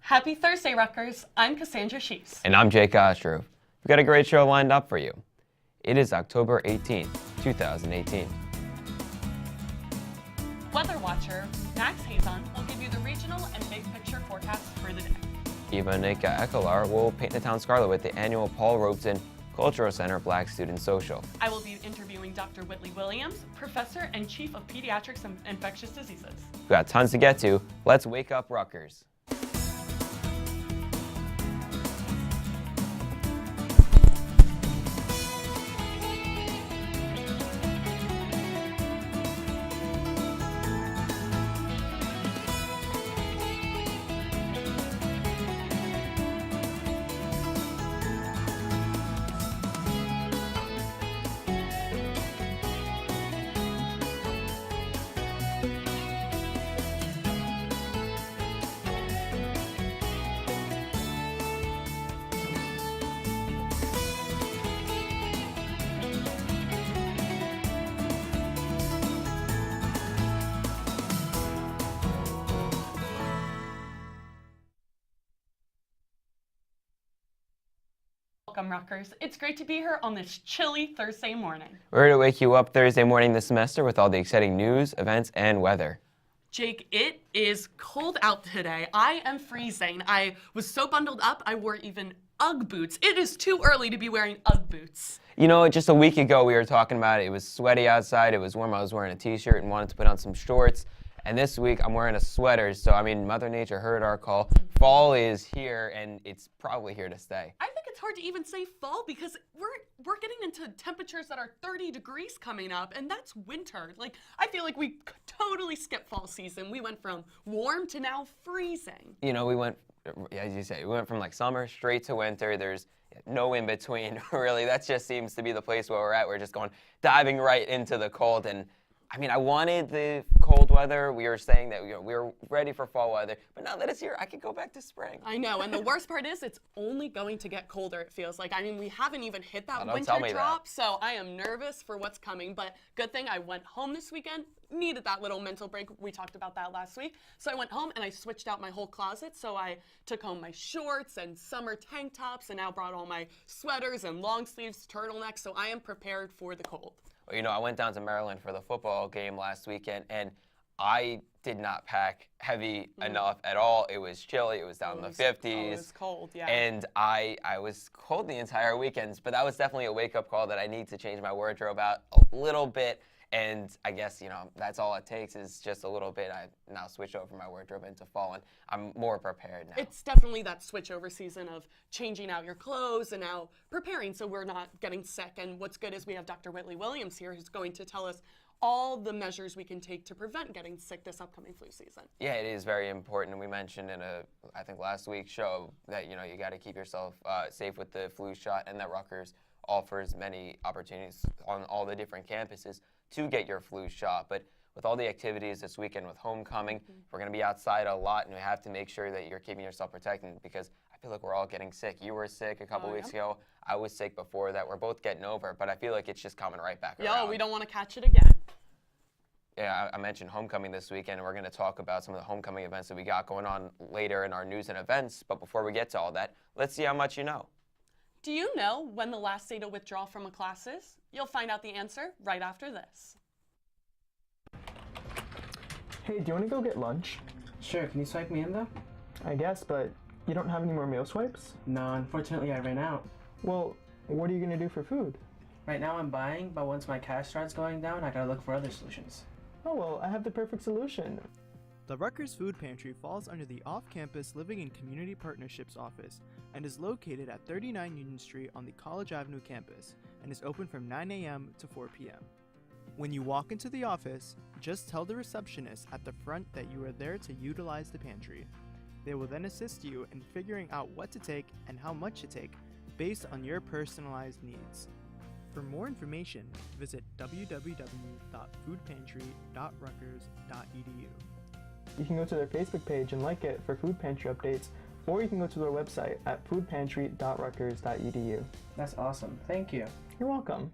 Happy Thursday, Rutgers. I'm Cassandra Shees. And I'm Jake Ostrov. We've got a great show lined up for you. It is October 18th, 2018. Weather watcher Max Hazon will give you the regional and big picture forecast for the day. Eva Nika Ekelar will paint the town scarlet with the annual Paul Robeson Cultural Center Black Student Social. I will be interviewing Dr. Whitley Williams, Professor and Chief of Pediatrics and Infectious Diseases. We've got tons to get to. Let's wake up Rutgers. Welcome, Rutgers. It's great to be here on this chilly Thursday morning. We're here to wake you up Thursday morning this semester with all the exciting news, events, and weather. Jake, it is cold out today. I am freezing. I was so bundled up, I wore even Ugg boots. It is too early to be wearing Ugg boots. You know, just a week ago we were talking about it. It was sweaty outside, it was warm, I was wearing a t-shirt and wanted to put on some shorts. And this week I'm wearing a sweater, so I mean, Mother Nature heard our call. Fall is here, and it's probably here to stay. I think it's hard to even say fall because we're getting into temperatures that are 30 degrees coming up, and that's winter. Like, I feel like we totally skipped fall season. We went from warm to now freezing. You know, we went, as you say, we went from like summer straight to winter. There's no in between, really. That just seems to be the place where we're at. We're just diving right into the cold. And I mean, I wanted the cold weather. We were saying that we were ready for fall weather, but now that it's here, I could go back to spring. I know, and the worst part is it's only going to get colder, it feels like. I mean, we haven't even hit that winter drop, so I am nervous for what's coming, but good thing I went home this weekend. Needed that little mental break. We talked about that last week. So I went home and I switched out my whole closet. So I took home my shorts and summer tank tops and now brought all my sweaters and long sleeves, turtlenecks, so I am prepared for the cold. Well, you know, I went down to Maryland for the football game last weekend, and I did not pack heavy enough at all. It was chilly. It was down in the 50s. It was cold, yeah. And I was cold the entire weekend, but that was definitely a wake-up call that I need to change my wardrobe out a little bit. And I guess, you know, that's all it takes is just a little bit. I now switch over my wardrobe into fall, and I'm more prepared now. It's definitely that switch over season of changing out your clothes and now preparing so we're not getting sick. And what's good is we have Dr. Whitley Williams here who's going to tell us all the measures we can take to prevent getting sick this upcoming flu season. Yeah, it is very important. And we mentioned in I think last week's show that, you know, you got to keep yourself safe with the flu shot, and that Rutgers offers many opportunities on all the different campuses to get your flu shot. But with all the activities this weekend with homecoming, we're going to be outside a lot, and we have to make sure that you're keeping yourself protected because I feel like we're all getting sick. You were sick a couple weeks ago. I was sick before that. We're both getting over it, but I feel like it's just coming right back around. We don't want to catch it again. Yeah, I mentioned homecoming this weekend, and we're going to talk about some of the homecoming events that we got going on later in our news and events. But before we get to all that, let's see how much you know. Do you know when the last day to withdraw from a class is? You'll find out the answer right after this. Hey, do you want to go get lunch? Sure, can you swipe me in though? I guess, but you don't have any more meal swipes? No, unfortunately I ran out. Well, what are you going to do for food? Right now I'm buying, but once my cash starts going down, I gotta look for other solutions. Oh, well, I have the perfect solution. The Rutgers Food Pantry falls under the Off-Campus Living and Community Partnerships Office and is located at 39 Union Street on the College Avenue campus and is open from 9 a.m. to 4 p.m. When you walk into the office, just tell the receptionist at the front that you are there to utilize the pantry. They will then assist you in figuring out what to take and how much to take based on your personalized needs. For more information, visit www.foodpantry.rutgers.edu. You can go to their Facebook page and like it for food pantry updates, or you can go to their website at foodpantry.rutgers.edu. That's awesome. Thank you. You're welcome.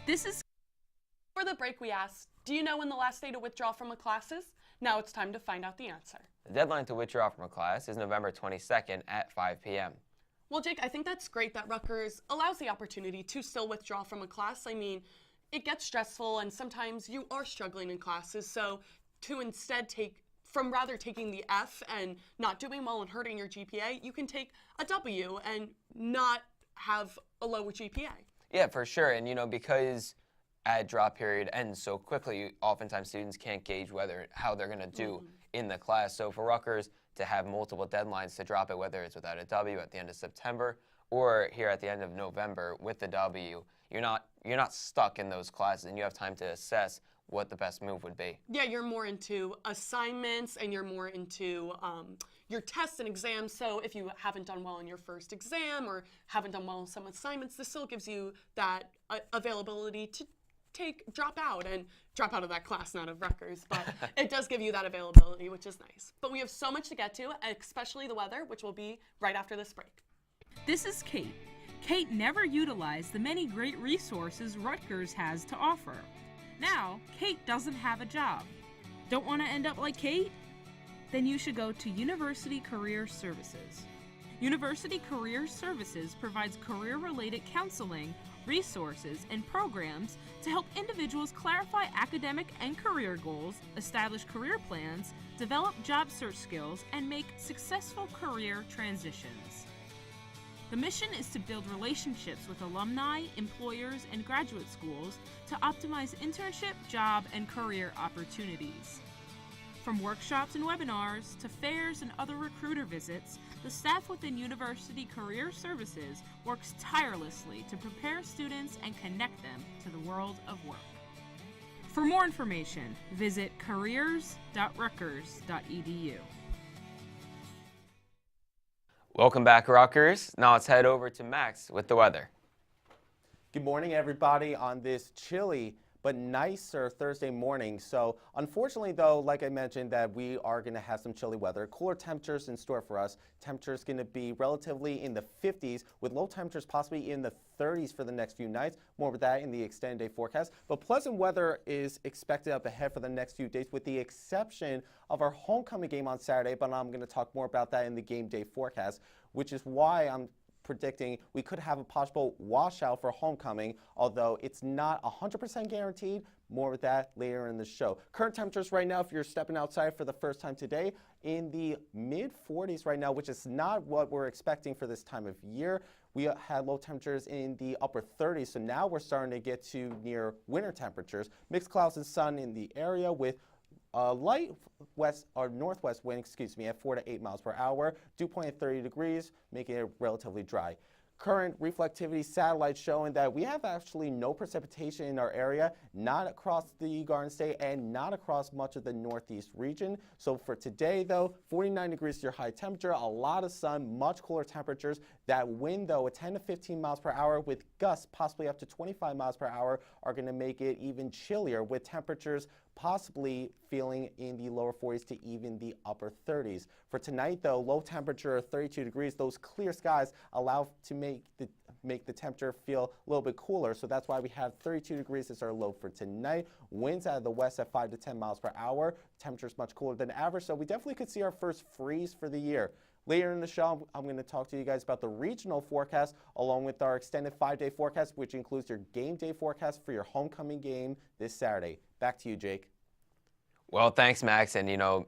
This is for the the break, we asked, do you know when the last day to withdraw from a class is? Now it's time to find out the answer. The deadline to withdraw from a class is November 22nd at 5 p.m. Well, Jake, I think that's great that Rutgers allows the opportunity to still withdraw from a class. I mean, it gets stressful and sometimes you are struggling in classes, so to instead rather taking the F and not doing well and hurting your GPA, you can take a W and not have a lower GPA. Yeah, for sure. And, because add drop period ends so quickly, oftentimes students can't gauge how they're going to do in the class. So for Rutgers to have multiple deadlines to drop it, whether it's without a W at the end of September or here at the end of November with the W, you're not stuck in those classes and you have time to assess what the best move would be. Yeah, you're more into assignments and you're more into your tests and exams. So if you haven't done well in your first exam or haven't done well in some assignments, this still gives you that availability to drop out of that class, not of Rutgers, but it does give you that availability, which is nice. But we have so much to get to, especially the weather, which will be right after this break. This is Kate. Kate never utilized the many great resources Rutgers has to offer. Now, Kate doesn't have a job. Don't want to end up like Kate? Then you should go to University Career Services. University Career Services provides career-related counseling, resources, and programs to help individuals clarify academic and career goals, establish career plans, develop job search skills, and make successful career transitions. The mission is to build relationships with alumni, employers, and graduate schools to optimize internship, job, and career opportunities. From workshops and webinars to fairs and other recruiter visits, the staff within University Career Services works tirelessly to prepare students and connect them to the world of work. For more information, visit careers.rutgers.edu. Welcome back, Rutgers. Now let's head over to Max with the weather. Good morning, everybody, on this chilly but nicer Thursday morning. So unfortunately, though, like I mentioned, that we are going to have some chilly weather. Cooler temperatures in store for us. Temperatures going to be relatively in the 50s with low temperatures possibly in the 30s for the next few nights. More of that in the extended day forecast. But pleasant weather is expected up ahead for the next few days with the exception of our homecoming game on Saturday. But I'm going to talk more about that in the game day forecast, which is why I'm predicting we could have a possible washout for homecoming, although it's not 100% guaranteed. More of that later in the show. Current temperatures right now, if you're stepping outside for the first time today, in the mid-40s right now, which is not what we're expecting for this time of year. We had low temperatures in the upper 30s, so now we're starting to get to near winter temperatures. Mixed clouds and sun in the area with light west or northwest wind, at 4 to 8 miles per hour. Dew point at 30 degrees, making it relatively dry. Current reflectivity satellites showing that we have actually no precipitation in our area, not across the Garden State and not across much of the northeast region. So for today, though, 49 degrees is your high temperature, a lot of sun, much cooler temperatures. That wind, though, at 10 to 15 miles per hour with gusts possibly up to 25 miles per hour are going to make it even chillier with temperatures possibly feeling in the lower 40s to even the upper 30s. For tonight, though, low temperature 32 degrees. Those clear skies allow to make the temperature feel a little bit cooler. So that's why we have 32 degrees as our low for tonight. Winds out of the west at 5 to 10 miles per hour. Temperatures much cooler than average. So we definitely could see our first freeze for the year. Later in the show, I'm going to talk to you guys about the regional forecast along with our extended 5-day forecast, which includes your game day forecast for your homecoming game this Saturday. Back to you, Jake. Well, thanks, Max. And,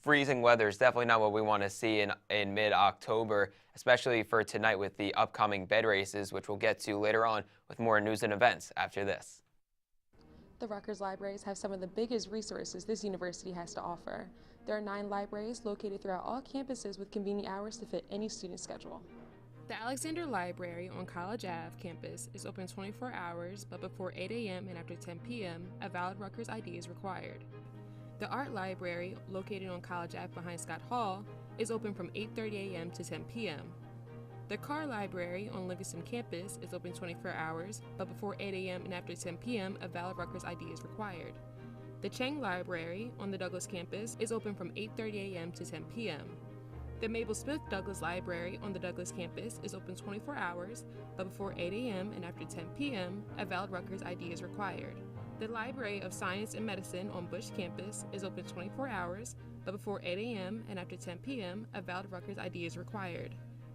freezing weather is definitely not what we want to see in mid-October, especially for tonight with the upcoming bed races, which we'll get to later on with more news and events after this. The Rutgers libraries have some of the biggest resources this university has to offer. There are 9 libraries located throughout all campuses with convenient hours to fit any student schedule. The Alexander Library on College Ave campus is open 24 hours, but before 8 a.m. and after 10 p.m., a valid Rutgers ID is required. The Art Library, located on College Ave behind Scott Hall, is open from 8:30 a.m. to 10 p.m. The Carr Library on Livingston campus is open 24 hours, but before 8 a.m. and after 10 p.m., a valid Rutgers ID is required. The Chang Library on the Douglas campus is open from 8:30 a.m. to 10 p.m. The Mabel Smith Douglas Library on the Douglas campus is open 24 hours, but before 8 a.m. and after 10 p.m., a valid Rutgers ID is required. The Library of Science and Medicine on Bush campus is open 24 hours, but before 8 a.m. and after 10 p.m., a valid Rutgers ID is required.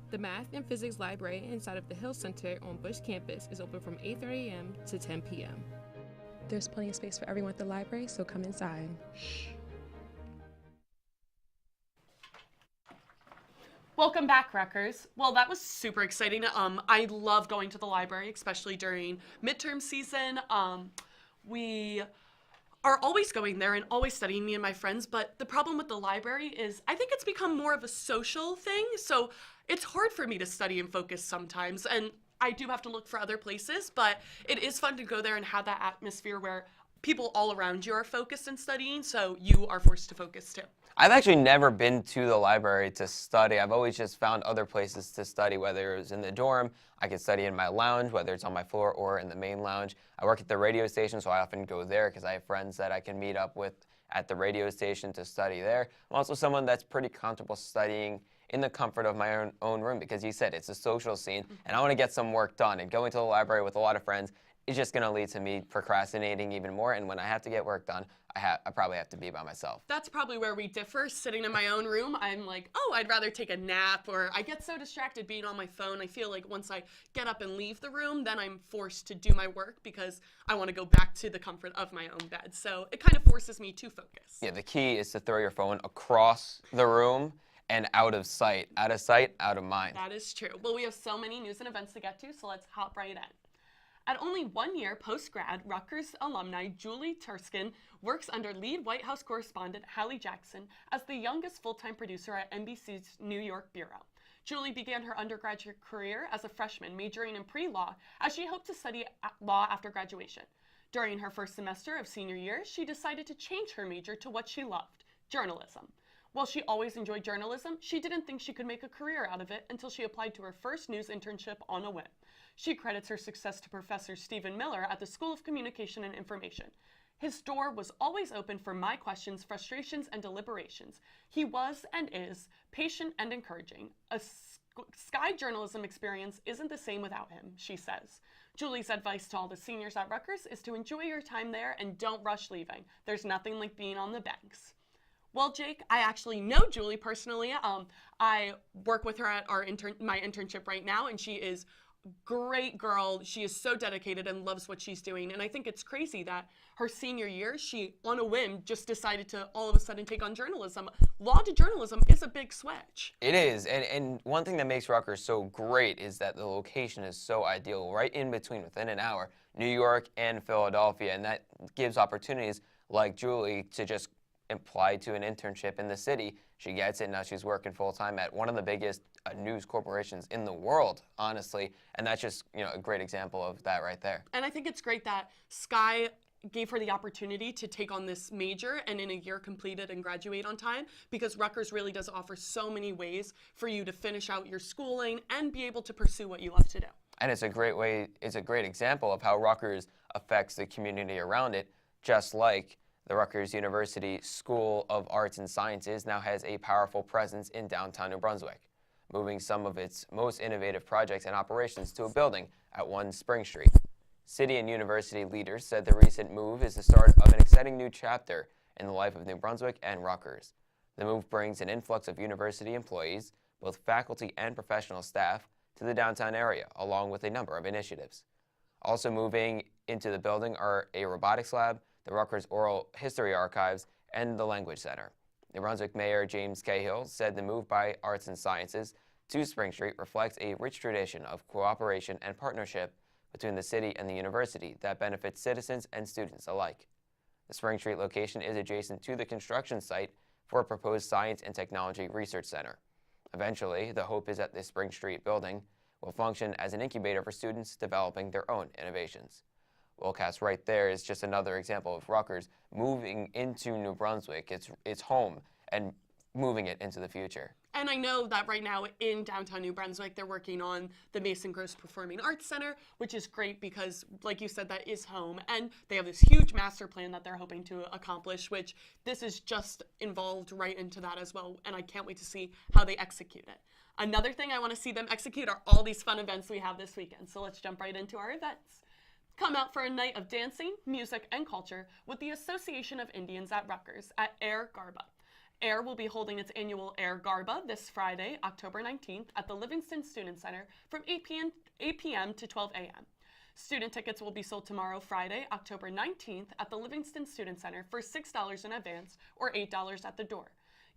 The Math and Physics Library inside of the Hill Center on Bush campus is open from 8:30 a.m. to 10 p.m. There's plenty of space for everyone at the library, so come inside. Welcome back, Rutgers. Well, that was super exciting. I love going to the library, especially during midterm season. We are always going there and always studying, me and my friends, but the problem with the library is I think it's become more of a social thing, so it's hard for me to study and focus sometimes, and I do have to look for other places, but it is fun to go there and have that atmosphere where people all around you are focused and studying, so you are forced to focus too. I've actually never been to the library to study. I've always just found other places to study, whether it was in the dorm, I could study in my lounge, whether it's on my floor or in the main lounge. I work at the radio station, so I often go there because I have friends that I can meet up with at the radio station to study there. I'm also someone that's pretty comfortable studying in the comfort of my own room because you said it's a social scene, and I want to get some work done. And going to the library with a lot of friends is just going to lead to me procrastinating even more, and when I have to get work done, I probably have to be by myself. That's probably where we differ. Sitting in my own room, I'm like, oh, I'd rather take a nap, or I get so distracted being on my phone. I feel like once I get up and leave the room, then I'm forced to do my work because I want to go back to the comfort of my own bed. So it kind of forces me to focus. Yeah, the key is to throw your phone across the room and out of sight. Out of sight, out of mind. That is true. Well, we have so many news and events to get to, so let's hop right in. At only 1 year post-grad, Rutgers alumni Julie Turskin works under lead White House correspondent Hallie Jackson as the youngest full-time producer at NBC's New York bureau. Julie began her undergraduate career as a freshman, majoring in pre-law, as she hoped to study law after graduation. During her first semester of senior year, she decided to change her major to what she loved, journalism. While she always enjoyed journalism, she didn't think she could make a career out of it until she applied to her first news internship on a whim. She credits her success to Professor Stephen Miller at the School of Communication and Information. His door was always open for my questions, frustrations, and deliberations. He was and is patient and encouraging. A Sky journalism experience isn't the same without him, she says. Julie's advice to all the seniors at Rutgers is to enjoy your time there and don't rush leaving. There's nothing like being on the banks. Well, Jake, I actually know Julie personally. I work with her at my internship right now, and she is a great girl. She is so dedicated and loves what she's doing. And I think it's crazy that her senior year, she, on a whim, just decided to all of a sudden take on journalism. Law to journalism is a big switch. It is. And one thing that makes Rutgers so great is that the location is so ideal, right in between, within an hour, New York and Philadelphia. And that gives opportunities like Julie to just apply to an internship in the city. She gets it. Now she's working full-time at one of the biggest news corporations in the world, honestly. And that's just, a great example of that right there. And I think it's great that Sky gave her the opportunity to take on this major and in a year complete it and graduate on time, because Rutgers really does offer so many ways for you to finish out your schooling and be able to pursue what you love to do. And it's a great example of how Rutgers affects the community around it, just like the Rutgers University School of Arts and Sciences now has a powerful presence in downtown New Brunswick, moving some of its most innovative projects and operations to a building at 1 Spring Street. City and university leaders said the recent move is the start of an exciting new chapter in the life of New Brunswick and Rutgers. The move brings an influx of university employees, both faculty and professional staff, to the downtown area, along with a number of initiatives. Also moving into the building are a robotics lab, the Rutgers Oral History Archives, and the Language Center. New Brunswick Mayor James Cahill said the move by Arts and Sciences to Spring Street reflects a rich tradition of cooperation and partnership between the city and the university that benefits citizens and students alike. The Spring Street location is adjacent to the construction site for a proposed Science and Technology Research Center. Eventually, the hope is that the Spring Street building will function as an incubator for students developing their own innovations. Wilcast right there is just another example of Rutgers moving into New Brunswick, its home, and moving it into the future. And I know that right now in downtown New Brunswick, they're working on the Mason Gross Performing Arts Center, which is great because, like you said, that is home. And they have this huge master plan that they're hoping to accomplish, which this is just involved right into that as well. And I can't wait to see how they execute it. Another thing I want to see them execute are all these fun events we have this weekend. So let's jump right into our events. Come out for a night of dancing, music, and culture with the Association of Indians at Rutgers at Air Garba. AIR will be holding its annual AIR Garba this Friday, October 19th at the Livingston Student Center from 8 p.m. to 12 a.m. Student tickets will be sold tomorrow, Friday, October 19th at the Livingston Student Center for $6 in advance or $8 at the door.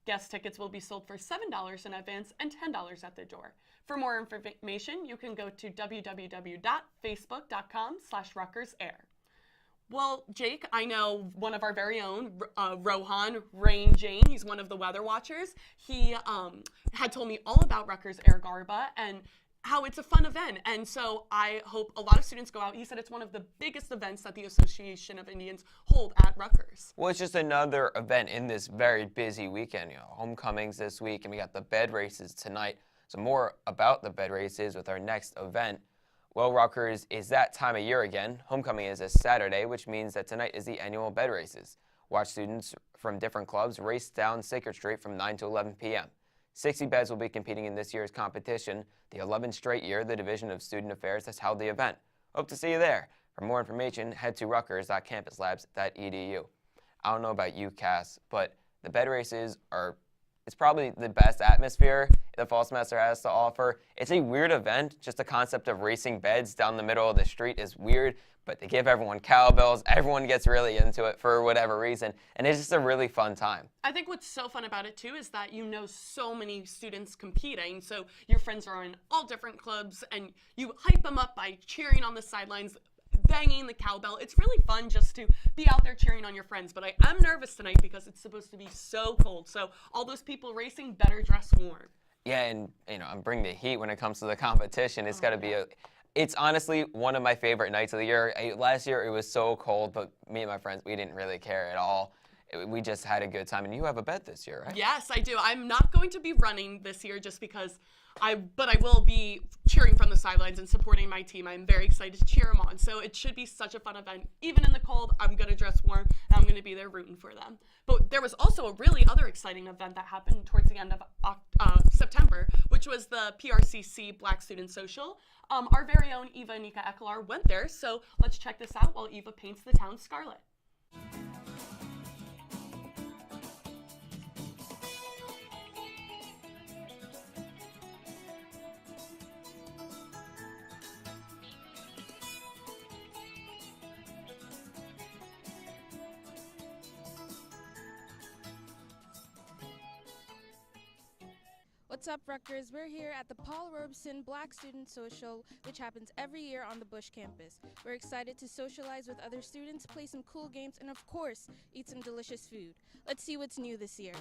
Guest tickets will be sold for $7 in advance and $10 at the door. For more information, you can go to www.facebook.com/RutgersAir. Well, Jake, I know one of our very own, Rohan Rain Jane, he's one of the weather watchers. He had told me all about Rutgers Air Garba and how it's a fun event. And so I hope a lot of students go out. He said it's one of the biggest events that the Association of Indians hold at Rutgers. Well, it's just another event in this very busy weekend. You know, homecomings this week, and we got the bed races tonight. So more about the bed races with our next event. Well, Rutgers is that time of year again. Homecoming is a Saturday, which means that tonight is the annual bed races. Watch students from different clubs race down Sacred Street from 9 to 11 p.m. 60 beds will be competing in this year's competition. The 11th straight year, the Division of Student Affairs has held the event. Hope to see you there. For more information, head to rutgers.campuslabs.edu. I don't know about you, Cass, but the bed races it's probably the best atmosphere the fall semester has to offer. It's a weird event. Just the concept of racing beds down the middle of the street is weird, but they give everyone cowbells. Everyone gets really into it for whatever reason, and it's just a really fun time. I think what's so fun about it, too, is that you know so many students competing, so your friends are in all different clubs, and you hype them up by cheering on the sidelines, banging the cowbell. It's really fun just to be out there cheering on your friends, but I am nervous tonight because it's supposed to be so cold, so all those people racing better dress warm. Yeah, and I'm bringing the heat when it comes to the competition. It's got to be it's honestly one of my favorite nights of the year. Last year it was so cold, but me and my friends, we didn't really care at all. We just had a good time, and you have a bed this year, right? Yes, I do. I'm not going to be running this year just because but I will be cheering from the sidelines and supporting my team. I'm very excited to cheer them on. So it should be such a fun event. Even in the cold, I'm going to dress warm, and I'm going to be there rooting for them. But there was also a really other exciting event that happened towards the end of September, which was the PRCC Black Student Social. Our very own Eva Anika Ekelar went there, so let's check this out while Eva paints the town scarlet. What's up, Rutgers? We're here at the Paul Robeson Black Student Social, which happens every year on the Bush campus. We're excited to socialize with other students, play some cool games, and of course, eat some delicious food. Let's see what's new this year.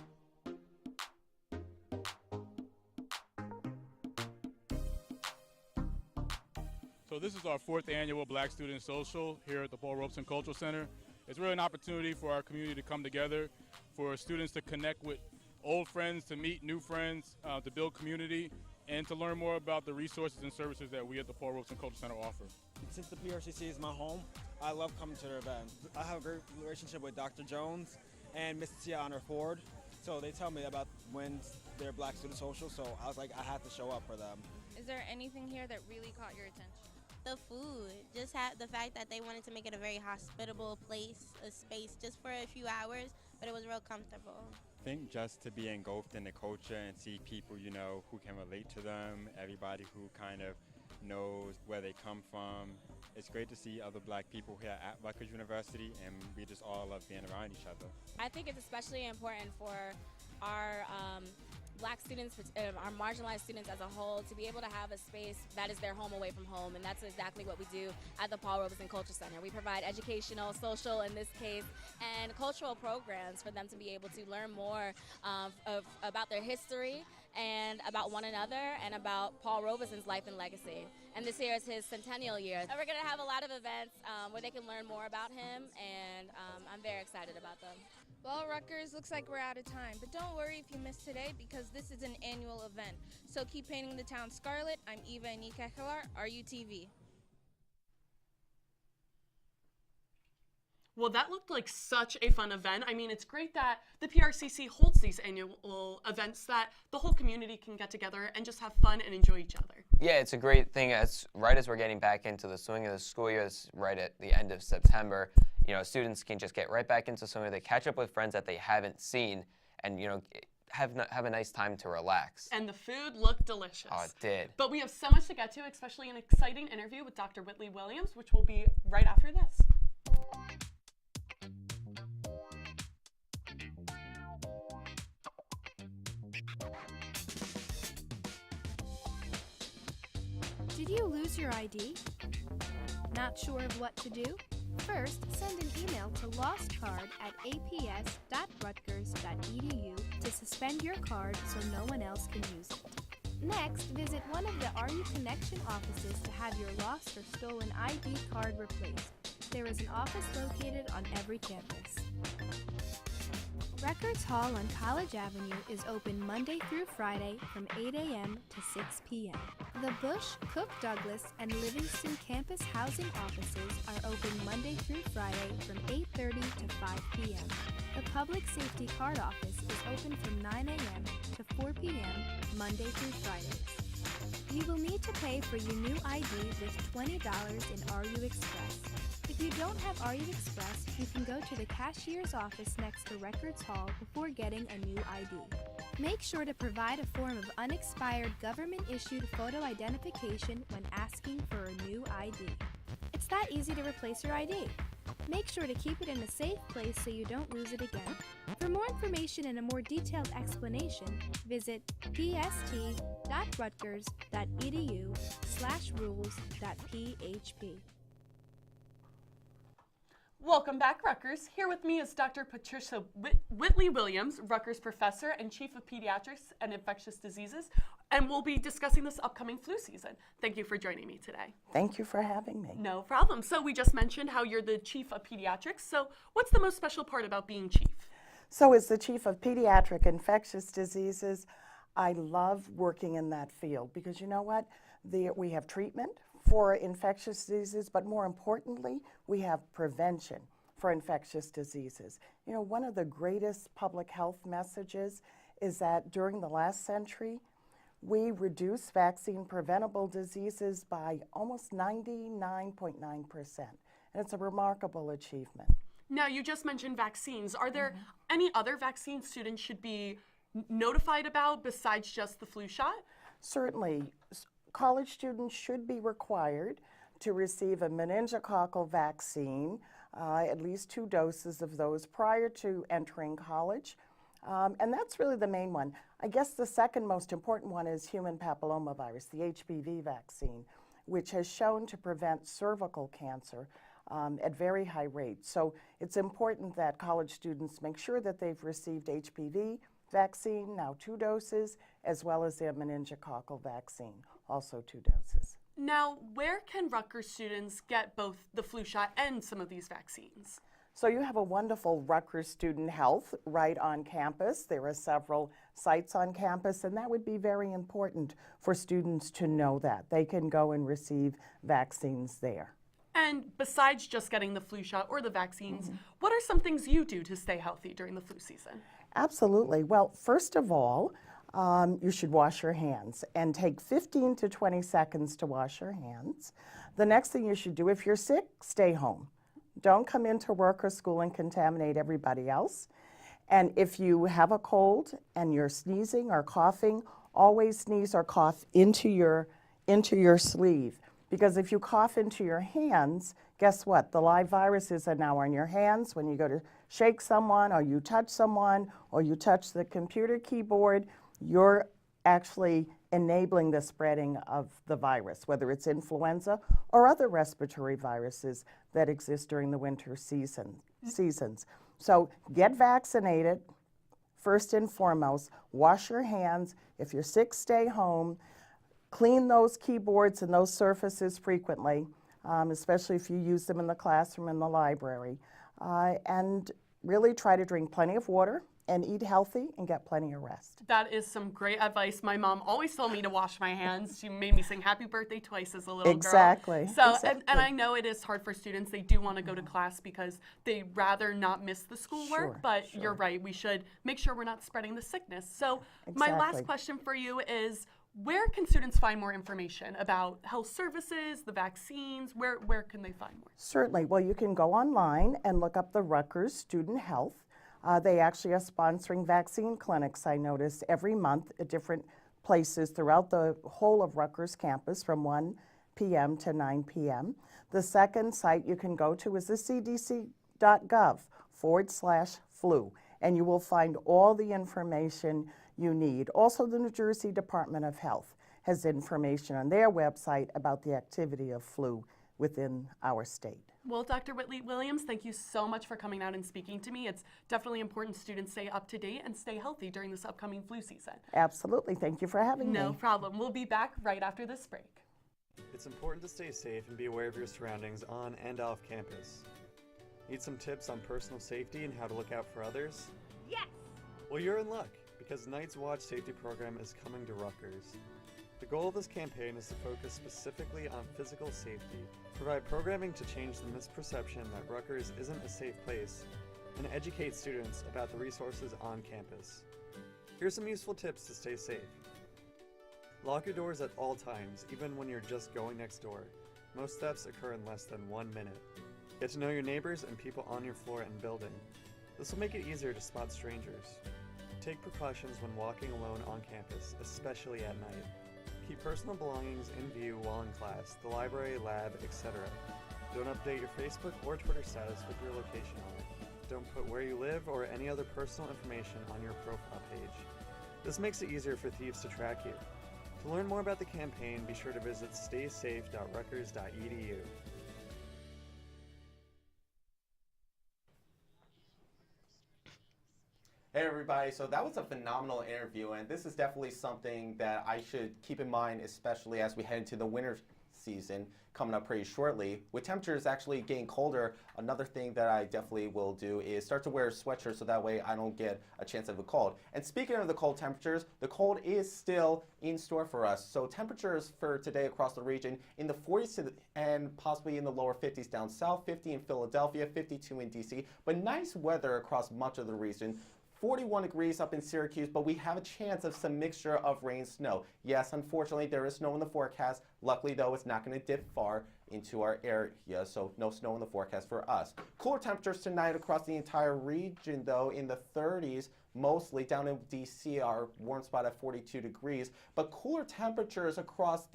So this is our 4th annual Black Student Social here at the Paul Robeson Cultural Center. It's really an opportunity for our community to come together, for students to connect with old friends, to meet new friends, to build community, and to learn more about the resources and services that we at the Paul Robeson Cultural Center offer. Since the PRCC is my home, I love coming to their event. I have a great relationship with Dr. Jones and Miss Tia Honor Ford, so they tell me about when their Black Student Social, so I was like, I had to show up for them. Is there anything here that really caught your attention? The food, just the fact that they wanted to make it a very hospitable place, a space just for a few hours, but it was real comfortable. I think just to be engulfed in the culture and see people, who can relate to them, everybody who kind of knows where they come from. It's great to see other Black people here at Rutgers University, and we just all love being around each other. I think it's especially important for our Black students, our marginalized students as a whole, to be able to have a space that is their home away from home, and that's exactly what we do at the Paul Robeson Culture Center. We provide educational, social, in this case, and cultural programs for them to be able to learn more about their history and about one another and about Paul Robeson's life and legacy. And this year is his centennial year. And we're going to have a lot of events where they can learn more about him, and I'm very excited about them. Well, Rutgers, looks like we're out of time, but don't worry if you missed today because this is an annual event. So keep painting the town scarlet. I'm Eva Anika Ekelar, RUTV. Well, that looked like such a fun event. I mean, it's great that the PRCC holds these annual events that the whole community can get together and just have fun and enjoy each other. Yeah, it's a great thing. Right as we're getting back into the swing of the school year, it's right at the end of September. You know, students can just get right back into swimming. They catch up with friends that they haven't seen, and you know, have a nice time to relax. And the food looked delicious. Oh, it did. But we have so much to get to, especially an exciting interview with Dr. Whitley Williams, which will be right after this. Did you lose your ID? Not sure of what to do? First, send an email to lostcard@aps.rutgers.edu to suspend your card so no one else can use it. Next, visit one of the RU Connection offices to have your lost or stolen ID card replaced. There is an office located on every campus. Rutgers Hall on College Avenue is open Monday through Friday from 8 a.m. to 6 p.m. The Bush, Cook Douglas, and Livingston campus housing offices are open Monday through Friday from 8:30 to 5 p.m. The Public Safety Card office is open from 9 a.m. to 4 p.m. Monday through Fridays. You will need to pay for your new ID with $20 in RU Express. If you don't have RU Express, you can go to the cashier's office next to Records Hall before getting a new ID. Make sure to provide a form of unexpired government-issued photo identification when asking for a new ID. It's that easy to replace your ID. Make sure to keep it in a safe place so you don't lose it again. For more information and a more detailed explanation, visit pst.rutgers.edu/rules.php. Welcome back, Rutgers. Here with me is Dr. Patricia Whitley Williams, Rutgers professor and chief of pediatrics and infectious diseases, and we'll be discussing this upcoming flu season. Thank you for joining me today. Thank you for having me. No problem. So we just mentioned how you're the chief of pediatrics. So what's the most special part about being chief? So as the chief of pediatric infectious diseases, I love working in that field because you know what? We have treatment for infectious diseases, but more importantly, we have prevention for infectious diseases. You know, one of the greatest public health messages is that during the last century, we reduced vaccine preventable diseases by almost 99.9%, and it's a remarkable achievement. Now, you just mentioned vaccines. Are there any other vaccines students should be notified about besides just the flu shot? Certainly. College students should be required to receive a meningococcal vaccine, at least 2 doses of those prior to entering college. And that's really the main one. I guess the second most important one is human papillomavirus, the HPV vaccine, which has shown to prevent cervical cancer at very high rates. So it's important that college students make sure that they've received HPV vaccine, now 2 doses, as well as their meningococcal vaccine, also 2 doses. Now, where can Rutgers students get both the flu shot and some of these vaccines? So you have a wonderful Rutgers Student Health right on campus. There are several sites on campus, and that would be very important for students to know that. They can go and receive vaccines there. And besides just getting the flu shot or the vaccines, what are some things you do to stay healthy during the flu season? Absolutely. Well, first of all, you should wash your hands and take 15 to 20 seconds to wash your hands. The next thing you should do, if you're sick, stay home. Don't come into work or school and contaminate everybody else. And if you have a cold and you're sneezing or coughing, always sneeze or cough into your sleeve. Because if you cough into your hands, guess what? The live viruses are now on your hands. When you go to shake someone or you touch someone or you touch the computer keyboard, you're actually enabling the spreading of the virus, whether it's influenza or other respiratory viruses that exist during the winter seasons. So get vaccinated, first and foremost. Wash your hands. If you're sick, stay home. Clean those keyboards and those surfaces frequently, especially if you use them in the classroom and the library. And really try to drink plenty of water and eat healthy and get plenty of rest. That is some great advice. My mom always told me to wash my hands. She made me sing happy birthday twice as a little Exactly. girl. So, exactly. And I know it is hard for students. They do want to go to class because they'd rather not miss the schoolwork, Sure, but sure. you're right. We should make sure we're not spreading the sickness. So my last question for you is, where can students find more information about health services, the vaccines? Where can they find more? Certainly. Well, you can go online and look up the Rutgers Student Health. They actually are sponsoring vaccine clinics, I notice, every month at different places throughout the whole of Rutgers campus from 1 p.m. to 9 p.m. The second site you can go to is the cdc.gov/flu, and you will find all the information you need. Also, the New Jersey Department of Health has information on their website about the activity of flu within our state. Well, Dr. Whitley Williams, thank you so much for coming out and speaking to me. It's definitely important students stay up to date and stay healthy during this upcoming flu season. Absolutely. Thank you for having me. No problem. We'll be back right after this break. It's important to stay safe and be aware of your surroundings on and off campus. Need some tips on personal safety and how to look out for others? Yes! Well, you're in luck, because Night's Watch Safety Program is coming to Rutgers. The goal of this campaign is to focus specifically on physical safety, provide programming to change the misperception that Rutgers isn't a safe place, and educate students about the resources on campus. Here's some useful tips to stay safe. Lock your doors at all times, even when you're just going next door. Most thefts occur in less than 1 minute. Get to know your neighbors and people on your floor and building. This will make it easier to spot strangers. Take precautions when walking alone on campus, especially at night. Keep personal belongings in view while in class, the library, lab, etc. Don't update your Facebook or Twitter status with your location on it. Don't put where you live or any other personal information on your profile page. This makes it easier for thieves to track you. To learn more about the campaign, be sure to visit staysafe.rutgers.edu. Hey everybody, so that was a phenomenal interview, and this is definitely something that I should keep in mind, especially as we head into the winter season coming up pretty shortly. With temperatures actually getting colder, another thing that I definitely will do is start to wear a sweatshirt so that way I don't get a chance of a cold. And speaking of the cold temperatures, the cold is still in store for us. So temperatures for today across the region in the 40s and possibly in the lower 50s down south, 50 in Philadelphia, 52 in DC, but nice weather across much of the region. 41 degrees up in Syracuse, but we have a chance of some mixture of rain and snow. Yes, unfortunately, there is snow in the forecast. Luckily, though, it's not going to dip far into our area, so no snow in the forecast for us. Cooler temperatures tonight across the entire region, though, in the 30s, mostly. Down in DC, our warm spot at 42 degrees, but cooler temperatures across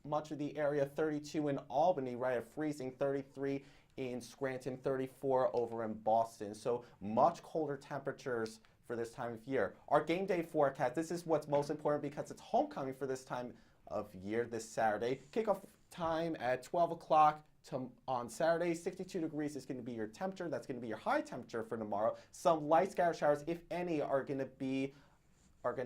much of the area, 32 in Albany, right at freezing, 33 in Scranton, 34 over in Boston. So much colder temperatures for this time of year. Our game day forecast, this is what's most important because it's homecoming for this time of year, this Saturday. Kickoff time at 12 o'clock on Saturday. 62 degrees is going to be your temperature. That's going to be your high temperature for tomorrow. Some light scattered showers, if any, are going to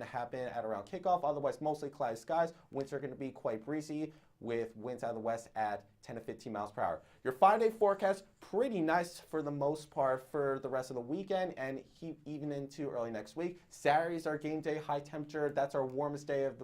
happen at around kickoff. Otherwise, mostly cloudy skies. Winds are going to be quite breezy with winds out of the west at 10 to 15 miles per hour. Your 5-day forecast, pretty nice for the most part for the rest of the weekend and even into early next week. Saturday's our game day, high temperature. That's our warmest day of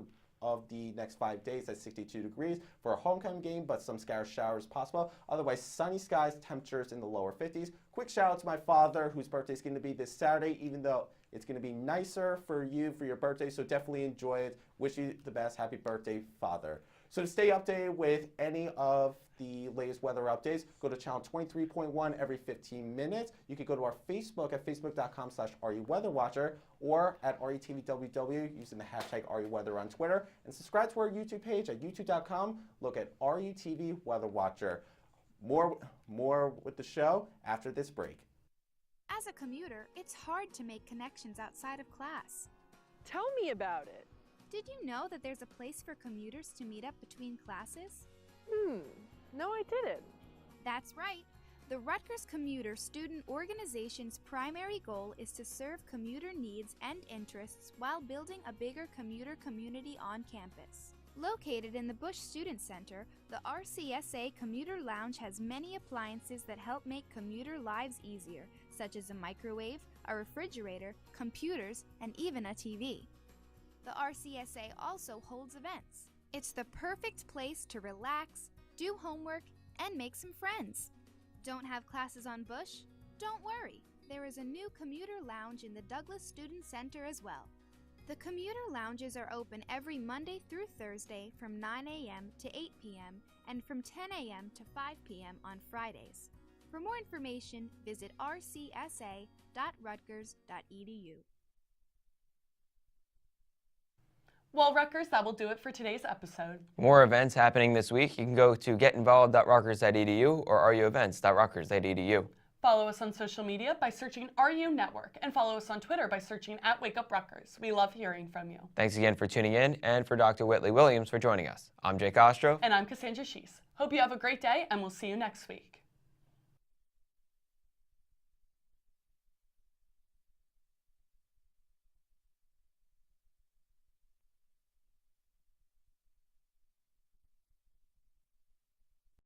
the next 5 days at 62 degrees for a homecoming game, but some scattered showers possible. Otherwise, sunny skies, temperatures in the lower 50s. Quick shout out to my father, whose birthday is going to be this Saturday, even though it's going to be nicer for you for your birthday, so definitely enjoy it. Wish you the best. Happy birthday, Father. So to stay updated with any of the latest weather updates, go to channel 23.1 every 15 minutes. You can go to our Facebook at facebook.com/RUWeatherWatcher or at RUTVWW using the hashtag RUWeather on Twitter. And subscribe to our YouTube page at youtube.com. Look at RUTV Weather Watcher. More with the show after this break. As a commuter, it's hard to make connections outside of class. Tell me about it. Did you know that there's a place for commuters to meet up between classes? No, I didn't. That's right. The Rutgers Commuter Student Organization's primary goal is to serve commuter needs and interests while building a bigger commuter community on campus. Located in the Bush Student Center, the RCSA Commuter Lounge has many appliances that help make commuter lives easier, such as a microwave, a refrigerator, computers, and even a TV. The RCSA also holds events. It's the perfect place to relax, do homework, and make some friends. Don't have classes on Bush? Don't worry. There is a new commuter lounge in the Douglas Student Center as well. The commuter lounges are open every Monday through Thursday from 9 a.m. to 8 p.m. and from 10 a.m. to 5 p.m. on Fridays. For more information, visit rcsa.rutgers.edu. Well, Rutgers, that will do it for today's episode. More events happening this week. You can go to getinvolved.rutgers.edu or ruevents.rutgers.edu. Follow us on social media by searching RU Network and follow us on Twitter by searching @WakeUpRutgers. We love hearing from you. Thanks again for tuning in and for Dr. Whitley Williams for joining us. I'm Jake Ostro. And I'm Cassandra Sheese. Hope you have a great day and we'll see you next week.